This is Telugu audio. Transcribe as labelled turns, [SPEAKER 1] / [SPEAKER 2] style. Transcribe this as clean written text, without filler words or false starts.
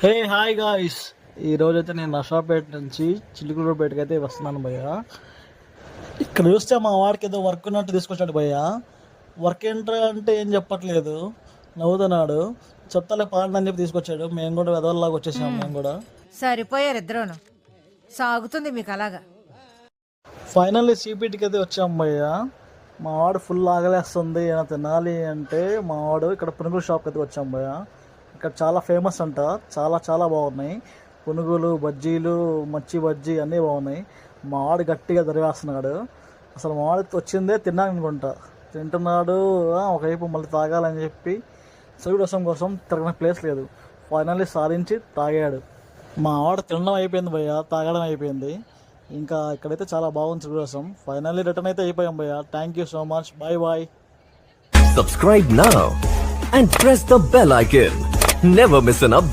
[SPEAKER 1] హే హాయ్ గాయ్స్, ఈరోజైతే నేను నషాపేట నుంచి చిలుకలూరుపేటకి అయితే వస్తున్నాను భయ్య. ఇక్కడ చూస్తే మా వాడికి ఏదో వర్క్ ఉన్నట్టు తీసుకొచ్చాడు భయ్య. వర్క్ ఏంట్రా అంటే ఏం చెప్పట్లేదు, నవ్వుతున్నాడు. చెప్తలే పాడండి అని చెప్పి తీసుకొచ్చాడు. మేము కూడా వెదవల్లాగా వచ్చేసాము. మేము కూడా
[SPEAKER 2] సరిపోయారు ఇద్దరును. సాగుతుంది మీకు అలాగా.
[SPEAKER 1] ఫైనల్లీ సిపిటికి అయితే వచ్చాము భయ్య. మా వాడు ఫుల్ ఆగలేస్తుంది, ఏమైనా తినాలి అంటే మా వాడు ఇక్కడ పునుగుల షాప్కి అయితే వచ్చాము భయ్య. ఇక్కడ చాలా ఫేమస్ అంట, చాలా చాలా బాగున్నాయి. పునుగులు, బజ్జీలు, మచ్చి బజ్జీ అన్నీ బాగున్నాయి. మా వాడు గట్టిగా దరివేస్తున్నాడు. అసలు మా వాడికి వచ్చిందే తిన్నానుకుంటా, తింటున్నాడు. ఒకవైపు మళ్ళీ తాగాలని చెప్పి సైడ్ రసం కోసం తిరగని ప్లేస్ లేదు. ఫైనల్లీ సాధించి తాగాడు. మా వాడు తినడం అయిపోయింది భయ్య, తాగడం అయిపోయింది. ఇంకా ఇక్కడైతే చాలా బాగుంది సైడ్ రసం. ఫైనల్లీ రిటర్న్ అయితే అయిపోయాం భయ్య. Thank you so much. Bye bye.
[SPEAKER 3] Subscribe now and press the bell icon. Never miss an update.